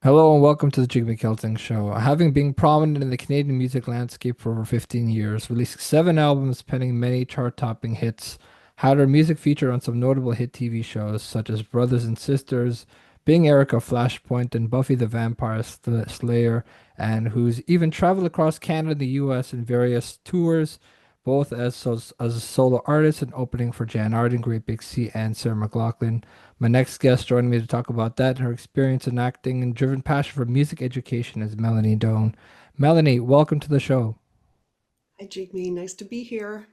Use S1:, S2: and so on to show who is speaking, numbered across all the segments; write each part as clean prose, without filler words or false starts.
S1: Hello and welcome to the Jigme Kelsang Show. Having been prominent in the Canadian music landscape for over 15 years, releasing 7 albums, penning many chart-topping hits, had her music featured on some notable hit TV shows such as Brothers and Sisters, being Erica Flashpoint, and Buffy the Vampire Slayer, and who's even traveled across Canada and the US in various tours, both as a solo artist and opening for Jann Arden, Great Big Sea, and Sarah McLachlan. My next guest joining me to talk about that and her experience in acting and driven passion for music education is Melanie Doane. Melanie, welcome to the show.
S2: Hi, Jigme. Nice to be here.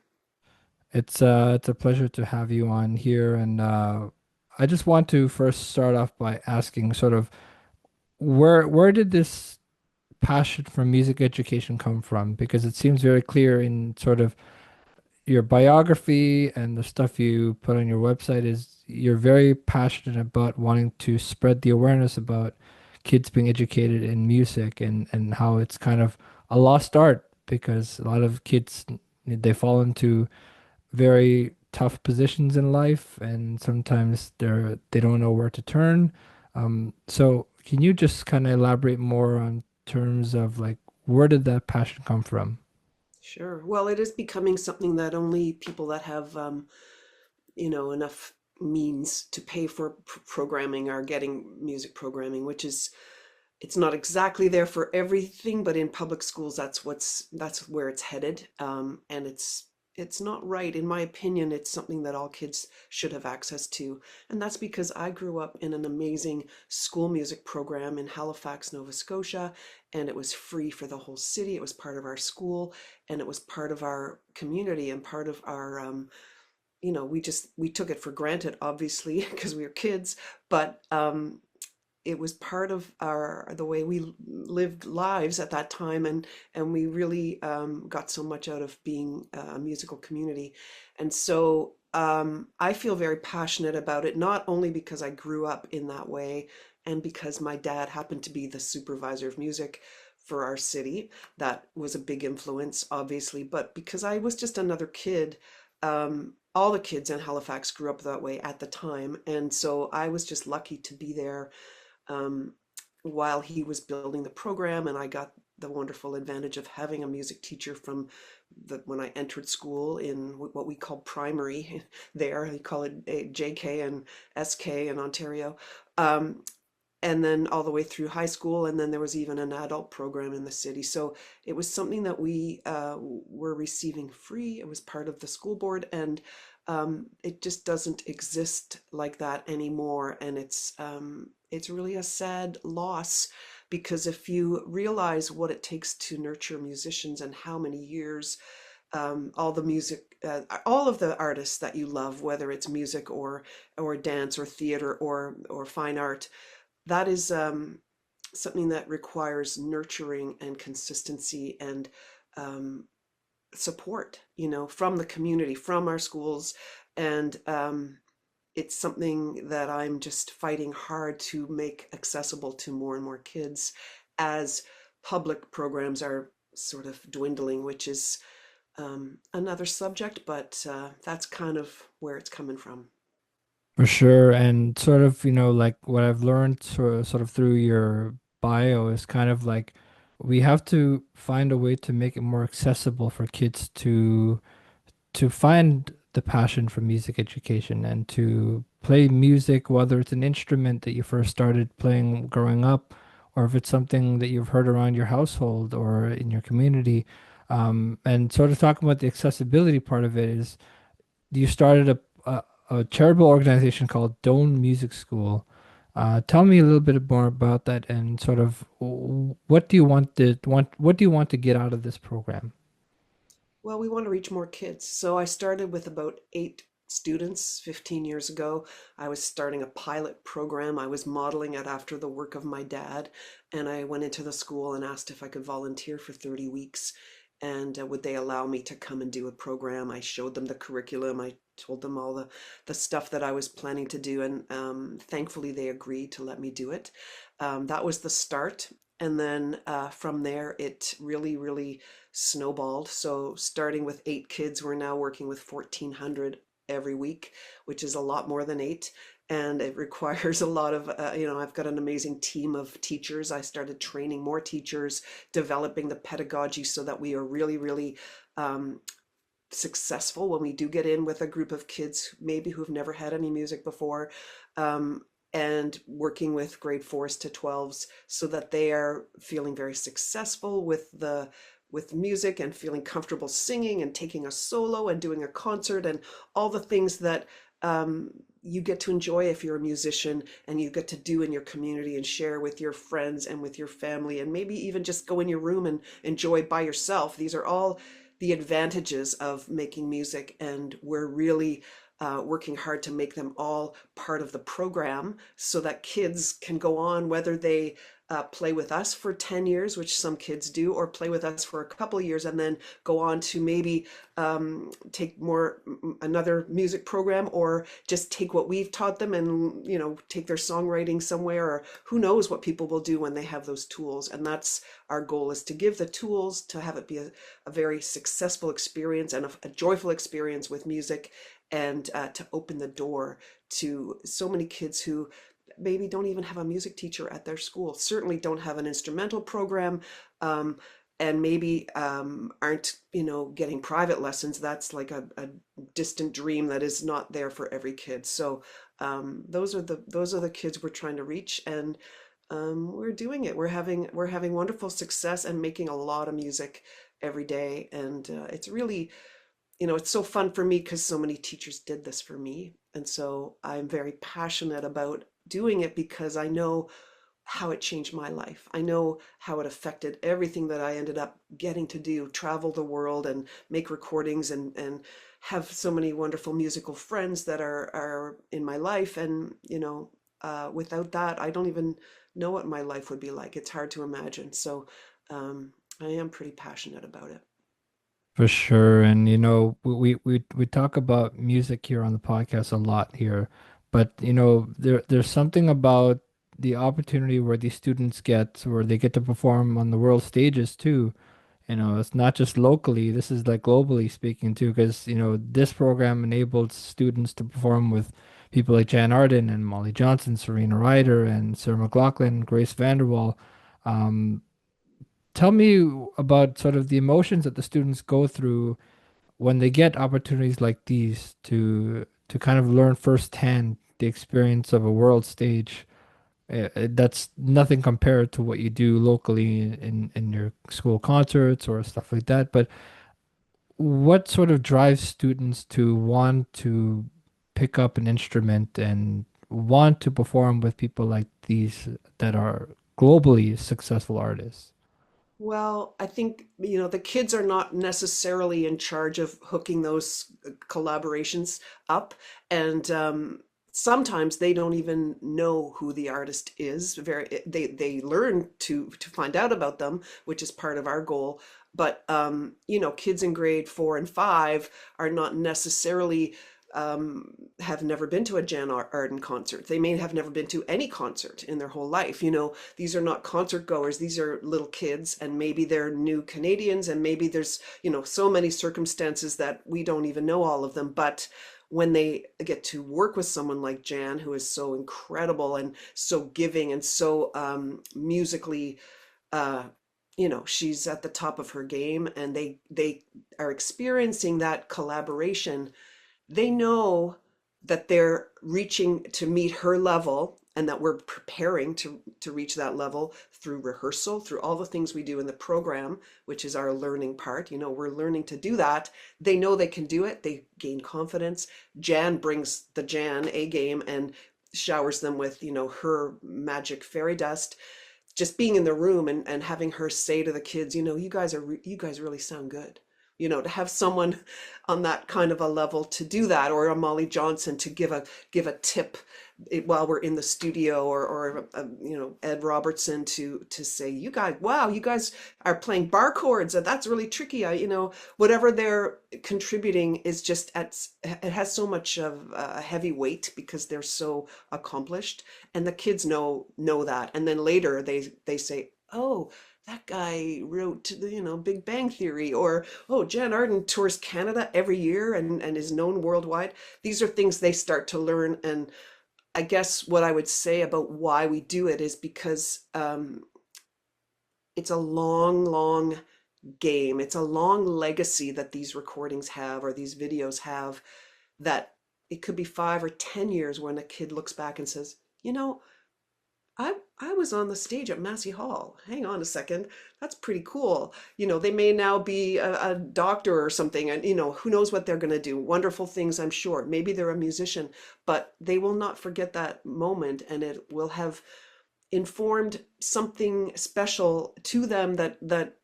S1: It's a pleasure to have you on here, and I just want to first start off by asking sort of where did this passion for music education come from? Because it seems very clear in sort of your biography and the stuff you put on your website is you're very passionate about wanting to spread the awareness about kids being educated in music and how it's kind of a lost art because a lot of kids they fall into very tough positions in life and sometimes they don't know where to turn. So can you just kind of elaborate more on terms of like where did that passion come from?
S2: Sure. Well, it is becoming something that only people that have, enough means to pay for programming are getting music programming, which is, it's not exactly there for everything, but in public schools, that's where it's headed. And it's not right. In my opinion, it's something that all kids should have access to. And that's because I grew up in an amazing school music program in Halifax, Nova Scotia, and it was free for the whole city. It was part of our school, and it was part of our community and part of our we took it for granted, obviously, because we were kids, but it was part of our the way we lived lives at that time, and we really got so much out of being a musical community. And so I feel very passionate about it, not only because I grew up in that way and because my dad happened to be the supervisor of music for our city. That was a big influence, obviously, but because I was just another kid. All the kids in Halifax grew up that way at the time, and so I was just lucky to be there um, while he was building the program, and I got the wonderful advantage of having a music teacher from when I entered school in what we call primary there. They call it JK and SK in Ontario. Um, and then all the way through high school, and then there was even an adult program in the city. So it was something that we were receiving free. It was part of the school board, and it just doesn't exist like that anymore. And it's really a sad loss, because if you realize what it takes to nurture musicians and how many years all the music, all of the artists that you love, whether it's music or dance or theater or fine art, that is something that requires nurturing and consistency and um, support, from the community, from our schools. And it's something that I'm just fighting hard to make accessible to more and more kids as public programs are sort of dwindling, which is another subject, but that's kind of where it's coming from.
S1: For sure. And sort of, like what I've learned sort of through your bio is kind of like we have to find a way to make it more accessible for kids to find the passion for music education and to play music, whether it's an instrument that you first started playing growing up, or if it's something that you've heard around your household or in your community. And sort of talking about the accessibility part of it is you started a charitable organization called Doane Music School. Tell me a little bit more about that and sort of what do you what do you want to get out of this program?
S2: Well, we want to reach more kids. So I started with about 8 students 15 years ago. I was starting a pilot program. I was modeling it after the work of my dad. And I went into the school and asked if I could volunteer for 30 weeks. And would they allow me to come and do a program? I showed them the curriculum. I told them all the stuff that I was planning to do. And thankfully, they agreed to let me do it. That was the start. And then from there, it really, really snowballed. So starting with 8 kids, we're now working with 1,400 every week, which is a lot more than 8. And it requires a lot of, I've got an amazing team of teachers. I started training more teachers, developing the pedagogy so that we are really, really um, successful when we do get in with a group of kids maybe who've never had any music before, um, and working with grade 4s to 12s so that they are feeling very successful with music and feeling comfortable singing and taking a solo and doing a concert and all the things that you get to enjoy if you're a musician, and you get to do in your community and share with your friends and with your family, and maybe even just go in your room and enjoy by yourself. These are all the advantages of making music, and we're really working hard to make them all part of the program so that kids can go on, whether they play with us for 10 years, which some kids do, or play with us for a couple of years and then go on to maybe take another music program, or just take what we've taught them and, take their songwriting somewhere, or who knows what people will do when they have those tools. And that's our goal, is to give the tools to have it be a very successful experience and a joyful experience with music, and to open the door to so many kids who maybe don't even have a music teacher at their school, certainly don't have an instrumental program, and maybe aren't, getting private lessons. That's like a distant dream that is not there for every kid. So those are the kids we're trying to reach, and we're doing it. We're having wonderful success and making a lot of music every day, and it's really, it's so fun for me because so many teachers did this for me. And so I'm very passionate about doing it because I know how it changed my life. I know how it affected everything that I ended up getting to do, travel the world and make recordings, and have so many wonderful musical friends that are in my life. And, without that, I don't even know what my life would be like. It's hard to imagine. So I am pretty passionate about it.
S1: For sure. And we talk about music here on the podcast a lot here, but there's something about the opportunity where these students get, where they get to perform on the world stages too. It's not just locally, this is like globally speaking too, because this program enables students to perform with people like Jann Arden and Molly Johnson, Serena Ryder, and Sarah McLachlan, Grace Vanderwall. Um, Tell me about sort of the emotions that the students go through when they get opportunities like these to kind of learn firsthand the experience of a world stage. That's nothing compared to what you do locally in your school concerts or stuff like that. But what sort of drives students to want to pick up an instrument and want to perform with people like these that are globally successful artists?
S2: Well, I think, the kids are not necessarily in charge of hooking those collaborations up. And sometimes they don't even know who the artist is. They learn to find out about them, which is part of our goal. But kids in grade 4 and 5 are not necessarily have never been to a Jann Arden concert. They may have never been to any concert in their whole life. These are not concert goers. These are little kids, and maybe they're new Canadians, and maybe there's, so many circumstances that we don't even know all of them. But when they get to work with someone like Jann, who is so incredible and so giving and so musically, uh, she's at the top of her game, and they are experiencing that collaboration. They know that they're reaching to meet her level, and that we're preparing to reach that level through rehearsal, through all the things we do in the program, which is our learning part. We're learning to do that. They know they can do it. They gain confidence. Jann brings the Jann A game and showers them with, her magic fairy dust. Just being in the room and having her say to the kids, you guys really sound good. To have someone on that kind of a level to do that, or a Molly Johnson to give a tip while we're in the studio, or Ed Robertson to say, you guys, wow, you guys are playing bar chords, and that's really tricky. Whatever they're contributing is just it has so much of a heavy weight because they're so accomplished, and the kids know that, and then later they say, oh, that guy wrote the, Big Bang Theory, or, oh, Jann Arden tours Canada every year and is known worldwide. These are things they start to learn. And I guess what I would say about why we do it is because it's a long, long game. It's a long legacy that these recordings have or these videos have, that it could be 5 or 10 years when a kid looks back and says, you know, I was on the stage at Massey Hall. Hang on a second. That's pretty cool. They may now be a doctor or something, and who knows what they're going to do. Wonderful things, I'm sure. Maybe they're a musician, but they will not forget that moment, and it will have informed something special to them that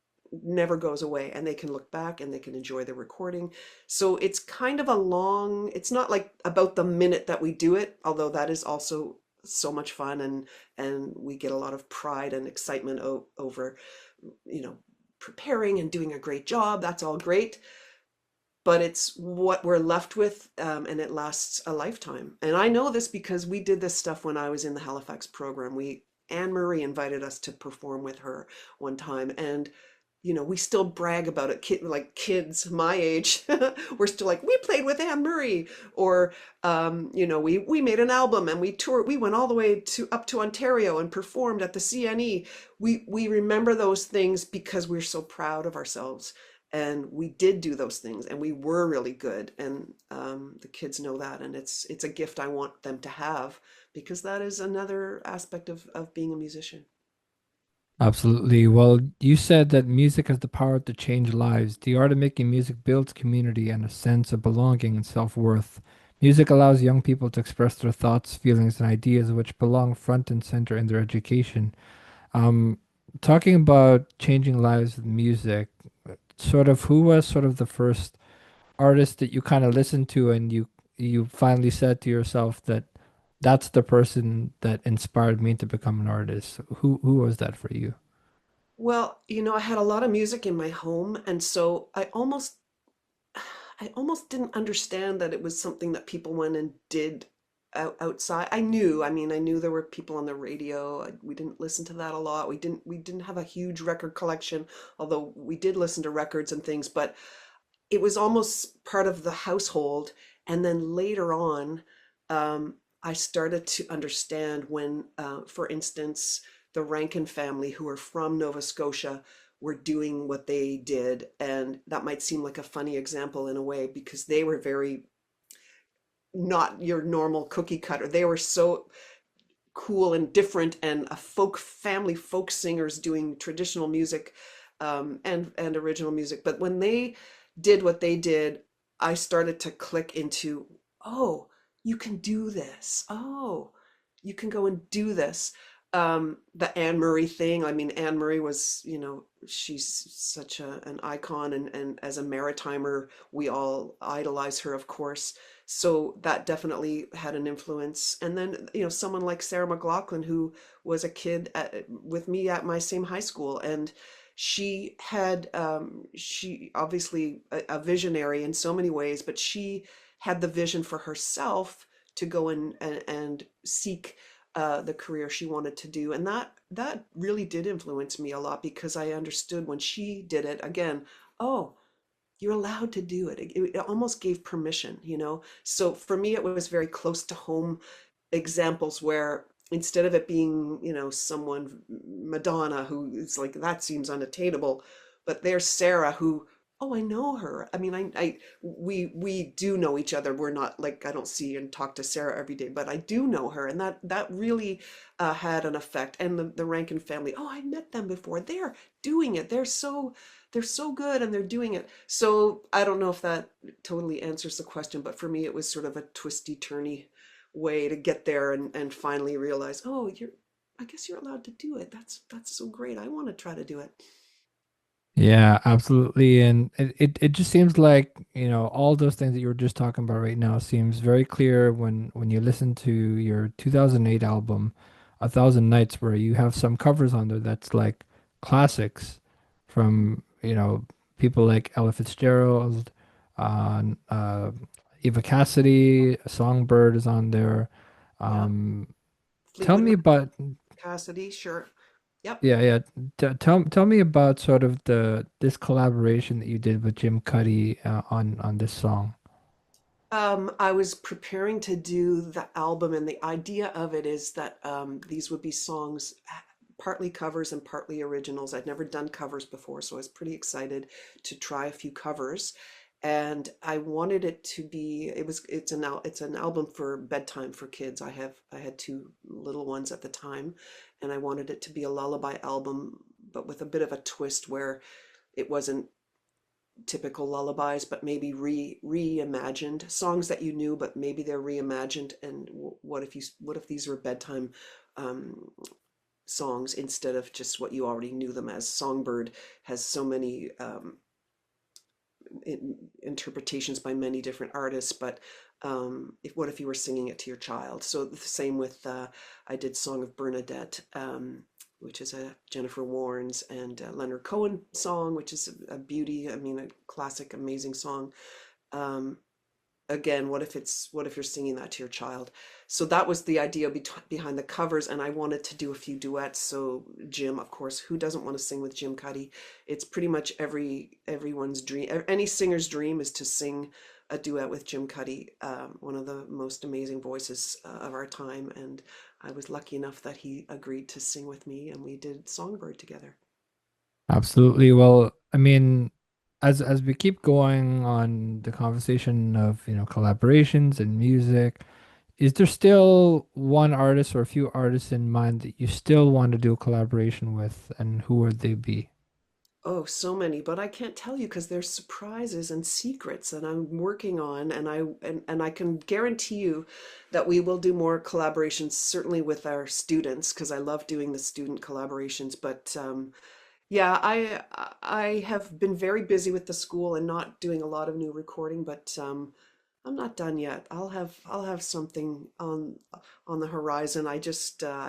S2: never goes away, and they can look back and they can enjoy the recording. So it's kind of a long, it's not like about the minute that we do it, although that is also so much fun, and we get a lot of pride and excitement over you know preparing and doing a great job. That's all great, but it's what we're left with, and it lasts a lifetime. And I know this because we did this stuff when I was in the Halifax program. Anne Marie invited us to perform with her one time, and we still brag about it. Like kids my age, we're still like, we played with Anne Murray, or we made an album and we toured. We went all the way to up to Ontario and performed at the CNE. We remember those things because we're so proud of ourselves, and we did do those things, and we were really good. And the kids know that, and it's a gift I want them to have, because that is another aspect of being a musician.
S1: Absolutely. Well, you said that music has the power to change lives. The art of making music builds community and a sense of belonging and self-worth. Music allows young people to express their thoughts, feelings, and ideas which belong front and center in their education. Um, Talking about changing lives with music, sort of who was sort of the first artist that you kind of listened to and you finally said to yourself that that's the person that inspired me to become an artist? Who was that for you?
S2: Well, I had a lot of music in my home, and so I almost didn't understand that it was something that people went and did outside. I knew there were people on the radio. We didn't listen to that a lot. We didn't have a huge record collection, although we did listen to records and things, but it was almost part of the household. And then later on, I started to understand when, for instance, the Rankin family, who are from Nova Scotia, were doing what they did. And that might seem like a funny example in a way, because they were very not your normal cookie cutter. They were so cool and different, and a folk singers doing traditional music, and original music. But when they did what they did, I started to click into, oh, you can do this. Oh, you can go and do this. The Anne Murray thing. I mean, Anne Murray was, she's such an icon, and as a maritimer, we all idolize her, of course. So that definitely had an influence. And then, someone like Sarah McLachlan, who was a kid with me at my same high school, and she obviously a visionary in so many ways, but she had the vision for herself to go and seek the career she wanted to do. And that really did influence me a lot, because I understood when she did it again, oh, you're allowed to do it. It almost gave permission. So for me, it was very close to home examples where, instead of it being, someone, Madonna, who is like, that seems unattainable, but there's Sarah, who, oh, I know her. I mean, we do know each other. We're not like, I don't see and talk to Sarah every day, but I do know her, and that really had an effect. And the Rankin family, oh, I met them before. They're doing it. They're so good, and they're doing it. So I don't know if that totally answers the question, but for me, it was sort of a twisty, turny way to get there, and finally realize, oh, I guess you're allowed to do it. That's so great. I want to try to do it.
S1: Yeah, absolutely. And it just seems like, all those things that you were just talking about right now seems very clear when you listen to your 2008 album, A Thousand Nights, where you have some covers on there that's like classics from, people like Ella Fitzgerald, Eva Cassidy, Songbird is on there.
S2: Yeah.
S1: Um, Tell
S2: Fleetwood
S1: me
S2: Mac,
S1: about
S2: Cassidy, sure. Yep.
S1: Yeah, yeah. Tell me about sort of the this collaboration that you did with Jim Cuddy on this song.
S2: I was preparing to do the album, and the idea of it is that these would be songs, partly covers and partly originals. I'd never done covers before, so I was pretty excited to try a few covers. And I wanted it to be, it's an album for bedtime for kids. I had two little ones at the time, and I wanted it to be a lullaby album, but with a bit of a twist where it wasn't typical lullabies, but maybe reimagined songs that you knew, but maybe they're reimagined. And what if these were bedtime um, songs instead of just what you already knew them as? Songbird has so many interpretations by many different artists, but if what if you were singing it to your child? So the same with I did Song of Bernadette, which is a Jennifer Warnes and Leonard Cohen song, which is a beauty. I mean, a classic, amazing song. Um, Again, what if you're singing that to your child? So that was the idea behind the covers, and I wanted to do a few duets. So Jim, of course, who doesn't want to sing with Jim Cuddy? It's pretty much everyone's dream. Any singer's dream is to sing a duet with Jim Cuddy, one of the most amazing voices of our time. And I was lucky enough that he agreed to sing with me, and we did Songbird together.
S1: Absolutely. Well, I mean, as we keep going on the conversation of, collaborations and music, is there still one artist or a few artists in mind that you still want to do a collaboration with, and who would they be?
S2: Oh, so many, but I can't tell you because there's surprises and secrets that I'm working on, and I can guarantee you that we will do more collaborations, certainly with our students, because I love doing the student collaborations. But yeah, I have been very busy with the school and not doing a lot of new recording, but I'm not done yet. I'll have something on the horizon. I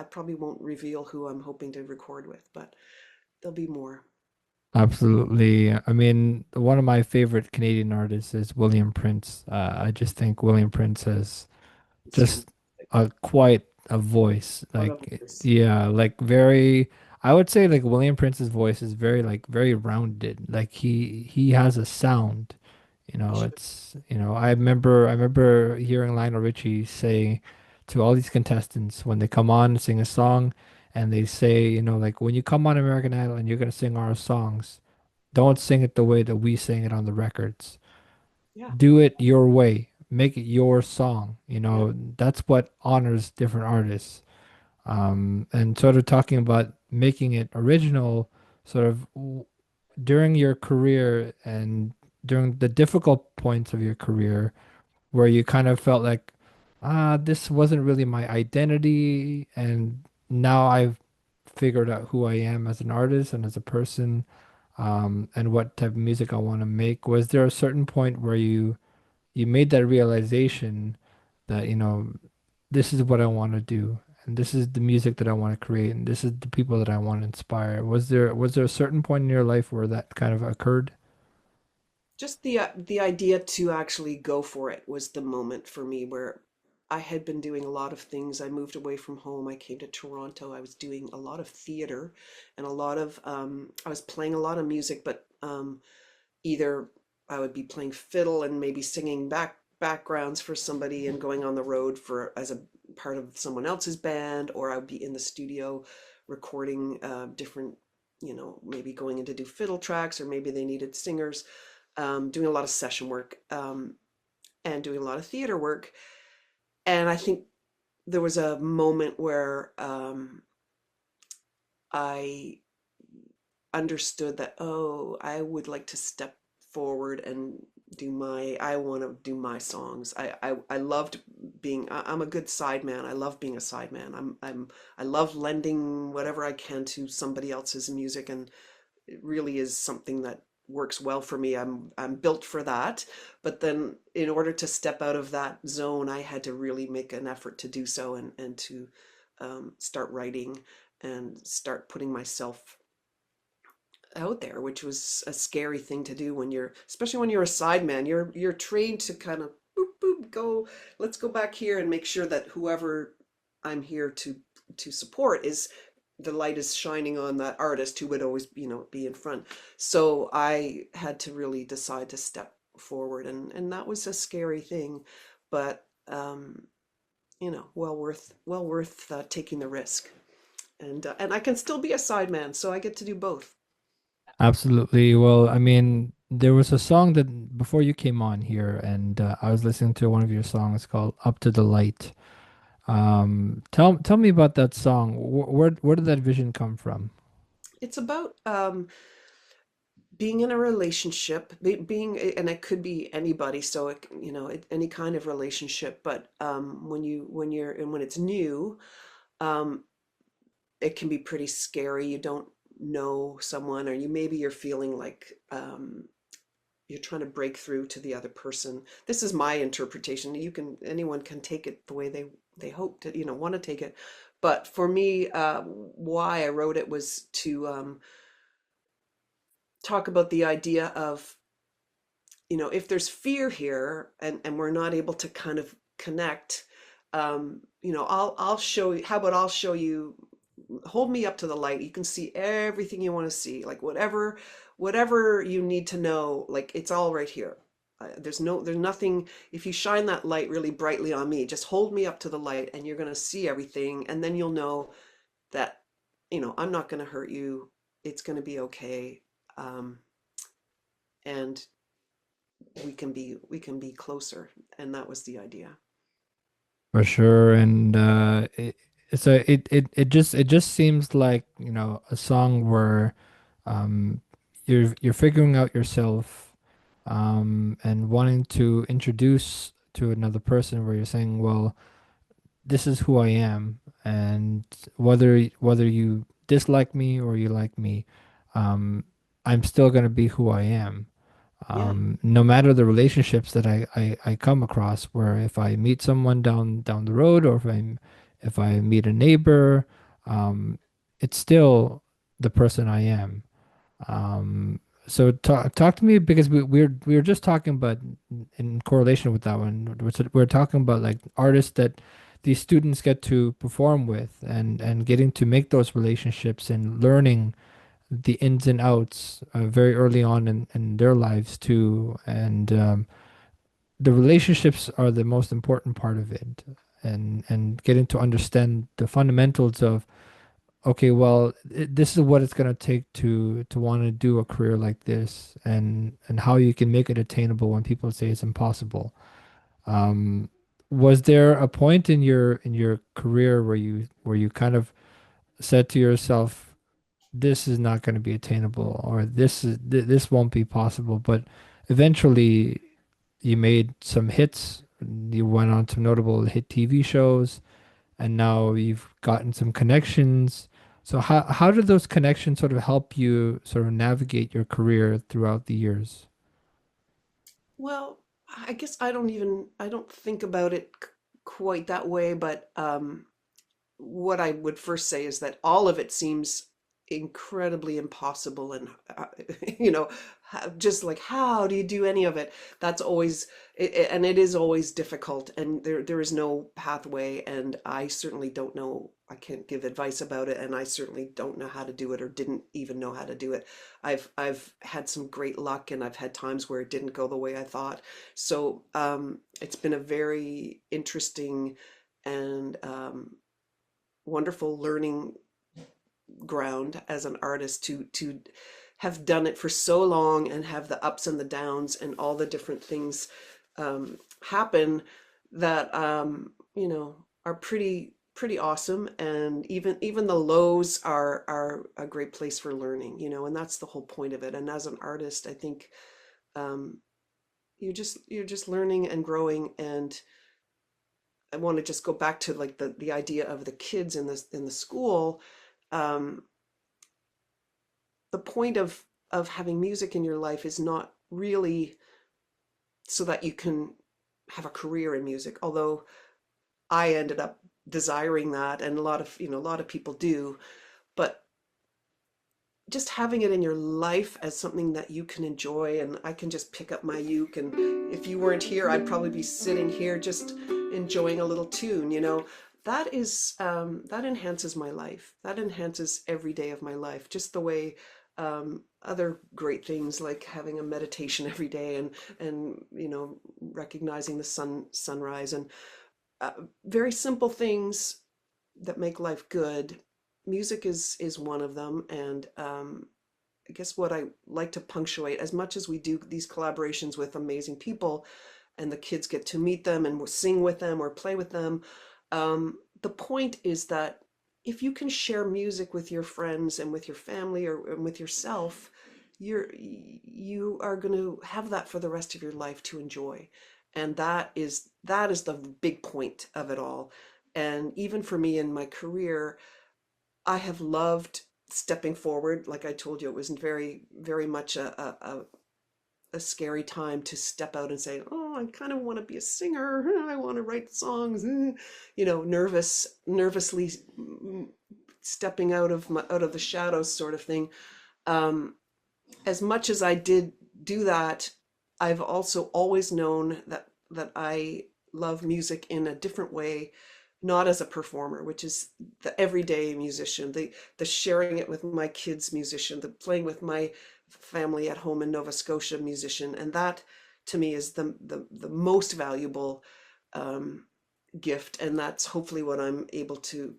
S2: probably won't reveal who I'm hoping to record with, but there'll be more.
S1: Absolutely. I mean, one of my favorite Canadian artists is William Prince. I just think William Prince has
S2: It's
S1: just
S2: fantastic.
S1: a quite a voice.
S2: What a
S1: Like,
S2: voice.
S1: yeah, like very, I would say like William Prince's voice is very like very rounded. Like he has a sound,
S2: Sure.
S1: I remember hearing Lionel Richie say to all these contestants when they come on and sing a song, and they say, like when you come on American Idol and you're gonna sing our songs, don't sing it the way that we sing it on the records.
S2: Yeah.
S1: Do it your way. Make it your song.
S2: Yeah.
S1: That's what honors different artists. And sort of talking about making it original, sort of during your career and during the difficult points of your career, where you kind of felt like, this wasn't really my identity, and now I've figured out who I am as an artist and as a person, and what type of music I want to make. Was there a certain point where you made that realization that, this is what I want to do, and this is the music that I want to create, and this is the people that I want to inspire? Was there a certain point in your life where that kind of occurred?
S2: Just the idea to actually go for it was the moment for me where I had been doing a lot of things. I moved away from home. I came to Toronto. I was doing a lot of theater and a lot of I was playing a lot of music, but either I would be playing fiddle and maybe singing backgrounds for somebody and going on the road for as a part of someone else's band, or I would be in the studio recording different, maybe going in to do fiddle tracks, or maybe they needed singers, doing a lot of session work, and doing a lot of theater work. And I think there was a moment where I understood that, oh, I would like to step forward and I want to do my songs. I loved I'm a good sideman. I love being a sideman. I love lending whatever I can to somebody else's music, and it really is something that works well for me. I'm built for that. But then in order to step out of that zone, I had to really make an effort to do so, and to start writing and start putting myself out there, which was a scary thing to do when especially when you're a sideman. You're trained to kind of boop boop go. Let's go back here and make sure that whoever I'm here to support is the light is shining on that artist who would always, be in front. So I had to really decide to step forward, and that was a scary thing, but well worth taking the risk. And I can still be a sideman, so I get to do both.
S1: Absolutely. Well, I mean, there was a song that before you came on here, and I was listening to one of your songs called "Up to the Light." Tell me about that song. Where did that vision come from?
S2: It's about being in a relationship, being, and it could be anybody. So any kind of relationship. But when it's new, um, it can be pretty scary. You don't know someone, or maybe you're feeling like you're trying to break through to the other person. This is my interpretation. Anyone can take it the way they hope to, want to take it. But for me, why I wrote it was to talk about the idea of, if there's fear here, and we're not able to kind of connect, I'll show you. How about I'll show you? Hold me up to the light. You can see everything you want to see, like whatever you need to know, like it's all right here. There's nothing. If you shine that light really brightly on me, just hold me up to the light and you're going to see everything, and then you'll know that, I'm not going to hurt you. It's going to be okay. um, and we can be closer, and that was the idea.
S1: For sure, and it just seems like, a song where you're figuring out yourself, and wanting to introduce to another person where you're saying, well, this is who I am, and whether you dislike me or you like me, um, I'm still gonna be who I am.
S2: Yeah,
S1: No matter the relationships that I come across, where if I meet someone down the road, or if I meet a neighbor, um, it's still the person I am. So talk to me, because we were just talking about, in correlation with that one, we're talking about like artists that these students get to perform with, and getting to make those relationships and learning the ins and outs very early on in their lives too. And the relationships are the most important part of it, and getting to understand the fundamentals of, okay, well, this is what it's going to take to want to do a career like this, and how you can make it attainable when people say it's impossible. Um, was there a point in your career where you kind of said to yourself, this is not going to be attainable, or this won't be possible, but eventually you made some hits, you went on to notable hit TV shows, and now you've gotten some connections. So how did those connections sort of help you sort of navigate your career throughout the years?
S2: well, I guess I don't think about it quite that way, but what I would first say is that all of it seems incredibly impossible, and you know, just like, how do you do any of it? That's always, and it is always difficult, and there is no pathway, and I certainly don't know. I can't give advice about it, and I certainly don't know how to do it, or didn't even know how to do it. I've had some great luck, and I've had times where it didn't go the way I thought. So it's been a very interesting and wonderful learning ground as an artist, to have done it for so long, and have the ups and the downs and all the different things happen that are pretty awesome. And even the lows are a great place for learning, and that's the whole point of it. And as an artist, I think um, you're just learning and growing. And I want to just go back to like the idea of the kids in the school. Um, the point of having music in your life is not really so that you can have a career in music, although I ended up desiring that, and a lot of people do. But just having it in your life as something that you can enjoy. And I can just pick up my uke, and if you weren't here, I'd probably be sitting here just enjoying a little tune. that enhances my life. That enhances every day of my life. Just the way other great things like having a meditation every day and recognizing the sunrise and uh, very simple things that make life good. Music is one of them, and I guess what I like to punctuate, as much as we do these collaborations with amazing people, and the kids get to meet them and sing with them or play with them. The point is that if you can share music with your friends and with your family or and with yourself, you are going to have that for the rest of your life to enjoy. And that is the big point of it all. And even for me in my career, I have loved stepping forward. Like I told you, it was very, very much a scary time to step out and say, "Oh, I kind of want to be a singer. I want to write songs." Nervously stepping out of the shadows, sort of thing. Um, as much as I did do that, I've also always known that I love music in a different way, not as a performer, which is the everyday musician, the sharing it with my kids musician, the playing with my family at home in Nova Scotia musician, and that to me is the most valuable um, gift, and that's hopefully what I'm able to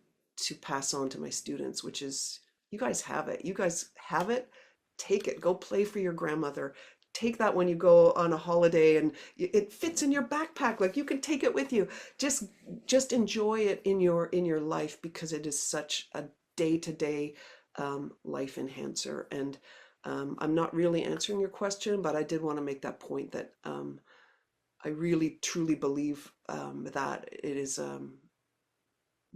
S2: pass on to my students, which is you guys have it. You guys have it. Take it. Go play for your grandmother. Take that when you go on a holiday and it fits in your backpack. Like you can take it with you. Just just enjoy it in your life because it is such a day-to-day life enhancer. And I'm not really answering your question, but I did want to make that point that I really truly believe that it is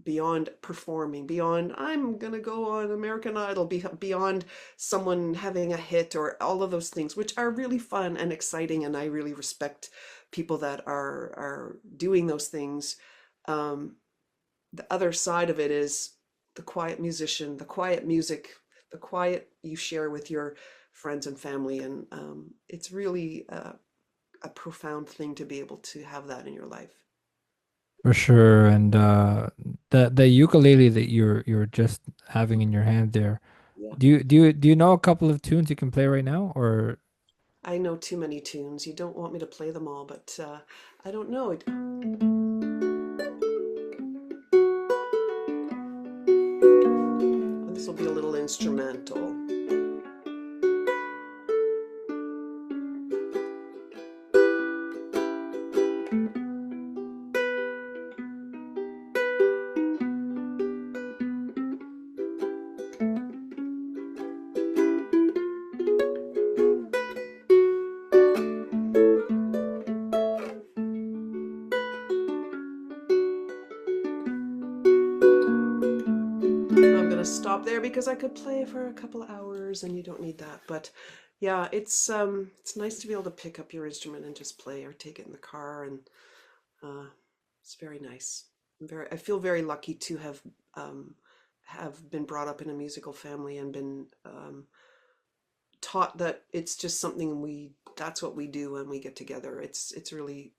S2: beyond performing, beyond I'm gonna go on American Idol, beyond someone having a hit or all of those things, which are really fun and exciting, and I really respect people that are doing those things. Um, the other side of it is the quiet musician, the quiet music, the quiet you share with your friends and family, and it's really a profound thing to be able to have that in your life.
S1: For sure. And the ukulele that you're just having in your hand there,
S2: Yeah.
S1: do you know a couple of tunes you can play right now, or
S2: I know too many tunes. You don't want me to play them all, but I don't know. This will be a little instrumental. I'm gonna stop there because I could play for a couple of hours, and you don't need that. But yeah, it's nice to be able to pick up your instrument and just play or take it in the car, and uh, it's very nice. I feel very lucky to have been brought up in a musical family and been taught that it's just something that's what we do when we get together. It's really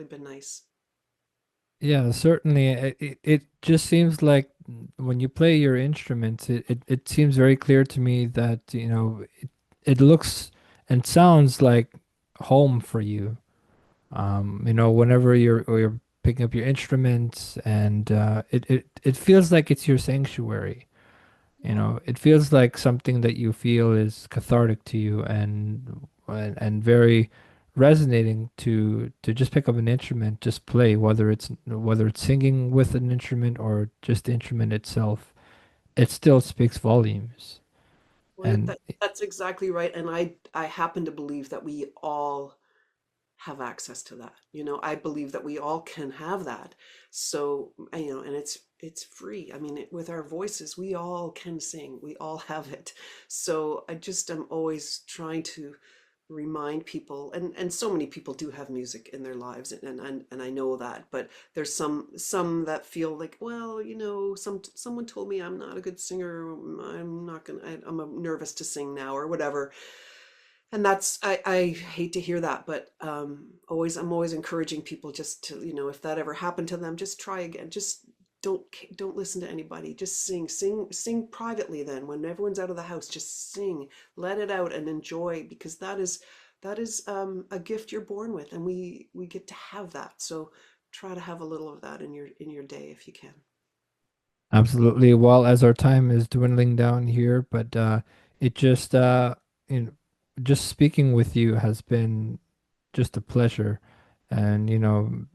S2: been nice.
S1: yeah, certainly. It just seems like when you play your instruments, it seems very clear to me that, it looks and sounds like home for you. Whenever you're picking up your instruments, and it feels like it's your sanctuary.
S2: Yeah.
S1: It feels like something that you feel is cathartic to you, and very resonating to just pick up an instrument, just play, whether it's singing with an instrument or just the instrument itself. It still speaks volumes.
S2: Well,
S1: And
S2: that's exactly right. And I happen to believe that we all have access to that. I believe that we all can have that. So, and it's free. I mean, with our voices, we all can sing. We all have it. So I just am always trying to remind people, and so many people do have music in their lives, and I know that, but there's some that feel like, well, someone told me I'm not a good singer. I'm not gonna. I'm nervous to sing now or whatever, and I hate to hear that, but I'm always encouraging people just to, if that ever happened to them, just try again. Just don't listen to anybody. Just sing privately. Then when everyone's out of the house, just sing, let it out and enjoy, because that is a gift you're born with, and we get to have that. So try to have a little of that in your day if you can.
S1: Absolutely. Well, as our time is dwindling down here, but it just you know, just speaking with you has been just a pleasure. And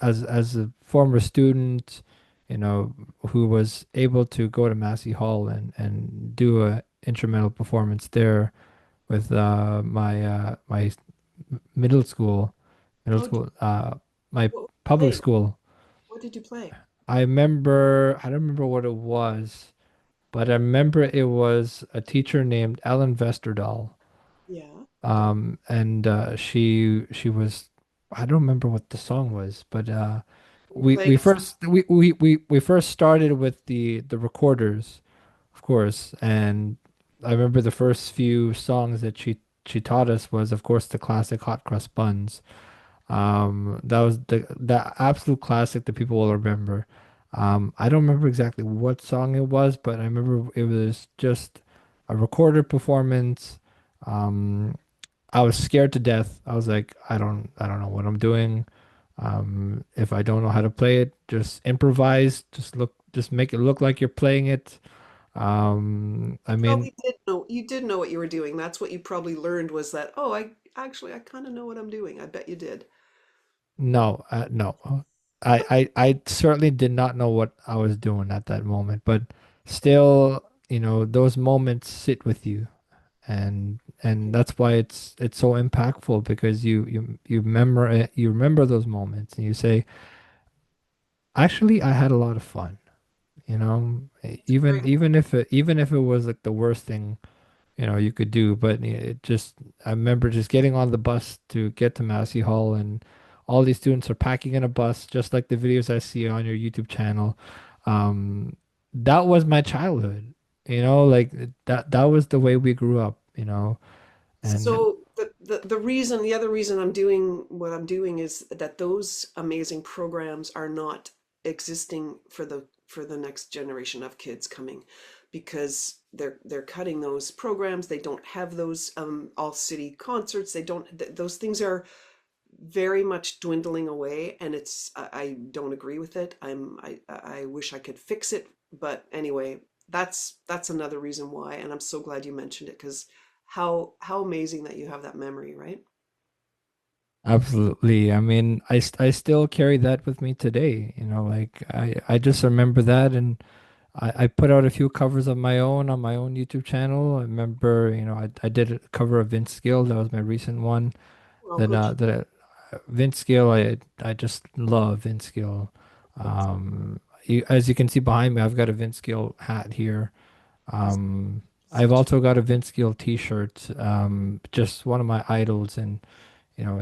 S1: as a former student, who was able to go to Massey Hall and do a instrumental performance there with my middle school, middle
S2: Oh,
S1: school, my
S2: what
S1: public
S2: play?
S1: school.
S2: What did you play?
S1: I don't remember what it was, but I remember it was a teacher named Ellen Vesterdahl.
S2: Yeah. Okay.
S1: And she was, I don't remember what the song was, but
S2: You played it.
S1: we first started with the recorders, of course, and I remember the first few songs that she taught us was, of course, the classic Hot Cross Buns. That was the absolute classic that people will remember. I don't remember exactly what song it was, but I remember it was just a recorded performance. Um, I was scared to death. I was like, I don't know what I'm doing. If I don't know how to play it, just improvise. Just make it look like you're playing it. I
S2: You
S1: mean,
S2: probably did know. You did know what you were doing. That's what you probably learned, was that, oh, I kind of know what I'm doing. I bet you did.
S1: no, no. I certainly did not know what I was doing at that moment, but still, those moments sit with you, and that's why it's so impactful because you remember those moments and you say, actually, I had a lot of fun.
S2: It's very
S1: Even if it was like the worst thing you could do, but it just I remember just getting on the bus to get to Massey Hall, and all these students are packing in a bus just like the videos I see on your YouTube channel. um that was my childhood, like that was the way we grew up, and
S2: So the other reason I'm doing what I'm doing is that those amazing programs are not existing for the next generation of kids coming, because they're cutting those programs. They don't have those all city concerts. They don't those things are very much dwindling away, and I don't agree with it. I wish I could fix it, but anyway, that's another reason why, and I'm so glad you mentioned it, because how amazing that you have that memory, right?
S1: absolutely. I mean, I still carry that with me today, like I just remember that, and I put out a few covers of my own on my own YouTube channel. I remember, I did a cover of Vince Gill. That was my recent one.
S2: Well,
S1: That
S2: good.
S1: Vince Gill, I just love Vince Gill. As you can see behind me, I've got a Vince Gill hat here.
S2: He's
S1: I've
S2: such a
S1: also got a Vince Gill t-shirt. Just one of my idols, and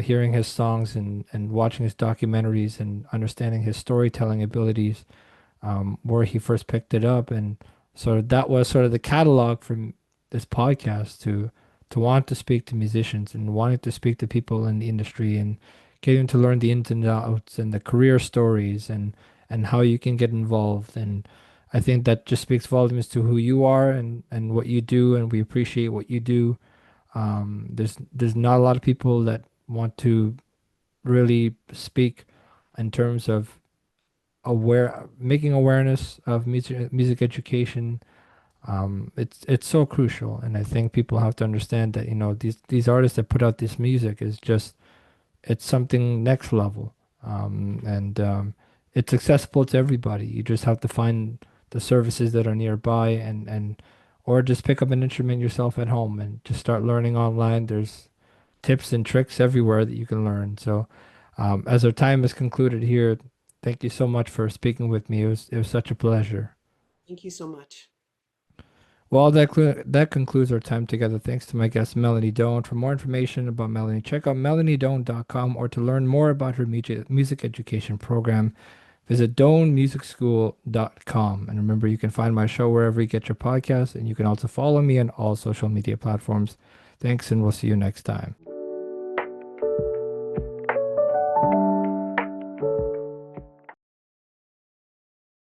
S1: hearing his songs and watching his documentaries and understanding his storytelling abilities, where he first picked it up. And so that was sort of the catalog from this podcast to want to speak to musicians and wanting to speak to people in the industry and getting to learn the ins and outs and the career stories and how you can get involved. And I think that just speaks volumes to who you are and what you do, and we appreciate what you do. There's not a lot of people that want to really speak in terms of making awareness of music education. It's so crucial, and I think people have to understand that these artists that put out this music is just it's something next level, and it's accessible to everybody. You just have to find the services that are nearby, and or just pick up an instrument yourself at home and just start learning online. There's tips and tricks everywhere that you can learn. So, as our time is concluded here, thank you so much for speaking with me. It was such a pleasure.
S2: Thank you so much.
S1: Well, that concludes our time together. Thanks to my guest, Melanie Doane. For more information about Melanie, check out melaniedoane.com, or to learn more about her music education program, visit doanemusicschool.com. And remember, you can find my show wherever you get your podcasts, and you can also follow me on all social media platforms. Thanks, and we'll see you next time.